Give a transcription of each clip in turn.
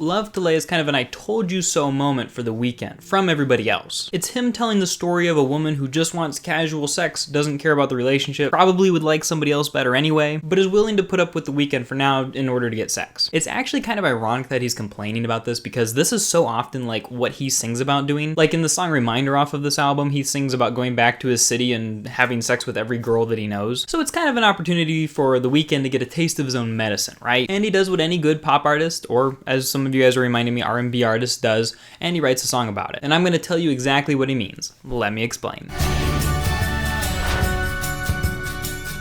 Love to Lay is kind of an I told you so moment for The Weeknd from everybody else. It's him telling the story of a woman who just wants casual sex, doesn't care about the relationship, probably would like somebody else better anyway, but is willing to put up with The Weeknd for now in order to get sex. It's actually kind of ironic that he's complaining about this because this is so often like what he sings about doing. Like in the song Reminder off of this album, he sings about going back to his city and having sex with every girl that he knows. So it's kind of an opportunity for The Weeknd to get a taste of his own medicine, right? And he does what any good pop artist, or as some of you guys are reminding me, R&B artist does, and he writes a song about it. And I'm going to tell you exactly what he means. Let me explain.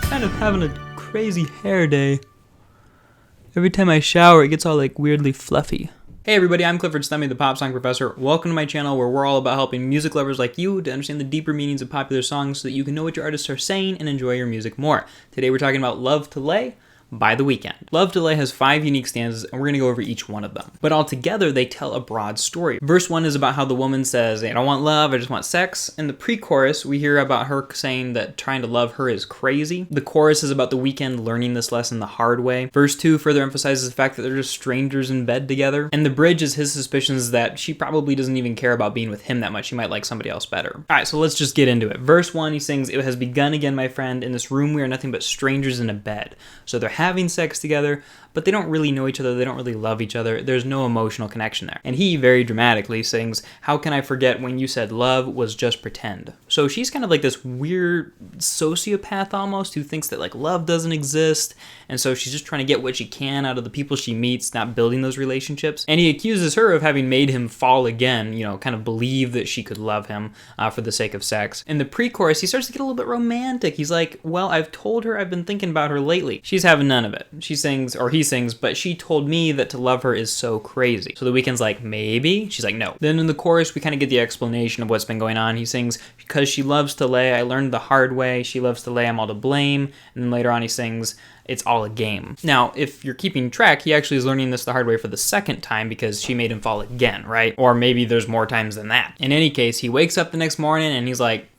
Kind of having a crazy hair day. Every time I shower, it gets all like weirdly fluffy. Hey everybody, I'm Clifford Stummy, the Pop Song Professor. Welcome to my channel where we're all about helping music lovers like you to understand the deeper meanings of popular songs so that you can know what your artists are saying and enjoy your music more. Today we're talking about Love to Lay by The Weeknd. Love to Lay has 5 unique stanzas, and we're going to go over each one of them. But altogether, they tell a broad story. Verse 1 is about how the woman says, I don't want love, I just want sex. In the pre-chorus, we hear about her saying that trying to love her is crazy. The chorus is about The Weeknd learning this lesson the hard way. Verse 2 further emphasizes the fact that they're just strangers in bed together. And the bridge is his suspicions that she probably doesn't even care about being with him that much. She might like somebody else better. Alright, so let's just get into it. Verse 1, he sings, It has begun again, my friend. In this room, we are nothing but strangers in a bed. So they're having sex together, but they don't really know each other, they don't really love each other, there's no emotional connection there. And he very dramatically sings, How can I forget when you said love was just pretend? So she's kind of like this weird sociopath almost who thinks that like love doesn't exist, and so she's just trying to get what she can out of the people she meets, not building those relationships. And he accuses her of having made him fall again, you know, kind of believe that she could love him for the sake of sex. In the pre-chorus, he starts to get a little bit romantic. He's like, well, I've told her I've been thinking about her lately. She's having none of it. She sings, or he sings, but she told me that to love her is so crazy. So The Weeknd's like, maybe? She's like, no. Then in the chorus, we kind of get the explanation of what's been going on. He sings, because she loves to lay, I learned the hard way. She loves to lay, I'm all to blame. And then later on he sings, it's all a game. Now, if you're keeping track, he actually is learning this the hard way for the second time because she made him fall again, right? Or maybe there's more times than that. In any case, he wakes up the next morning and he's like,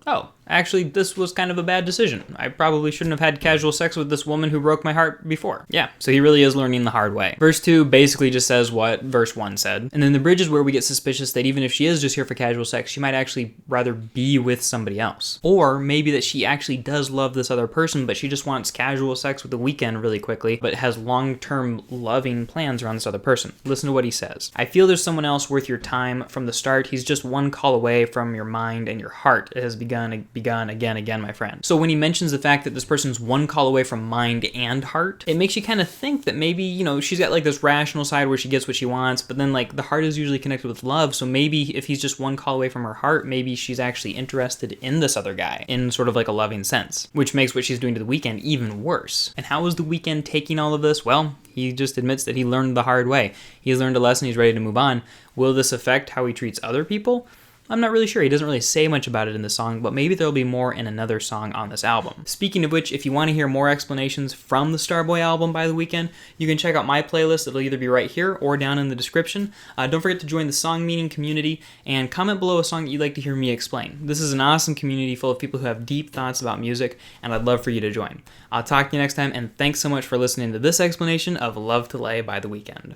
oh, actually, this was kind of a bad decision. I probably shouldn't have had casual sex with this woman who broke my heart before. Yeah, so he really is learning the hard way. Verse 2 basically just says what verse 1 said. And then the bridge is where we get suspicious that even if she is just here for casual sex, she might actually rather be with somebody else. Or maybe that she actually does love this other person, but she just wants casual sex with The Weeknd really quickly, but has long-term loving plans around this other person. Listen to what he says. I feel there's someone else worth your time. From the start, he's just one call away from your mind and your heart. It has begun again, my friend. So when he mentions the fact that this person's one call away from mind and heart, it makes you kind of think that maybe, you know, she's got like this rational side where she gets what she wants, but then like the heart is usually connected with love. So maybe if he's just one call away from her heart, maybe she's actually interested in this other guy in sort of like a loving sense, which makes what she's doing to The Weeknd even worse. And how is The Weeknd taking all of this? Well, he just admits that he learned the hard way. He's learned a lesson, he's ready to move on. Will this affect how he treats other people? I'm not really sure. He doesn't really say much about it in the song, but maybe there'll be more in another song on this album. Speaking of which, if you want to hear more explanations from the Starboy album by The Weeknd, you can check out my playlist. It'll either be right here or down in the description. Don't forget to join the Song Meaning community and comment below a song that you'd like to hear me explain. This is an awesome community full of people who have deep thoughts about music, and I'd love for you to join. I'll talk to you next time, and thanks so much for listening to this explanation of Love to Lay by The Weeknd.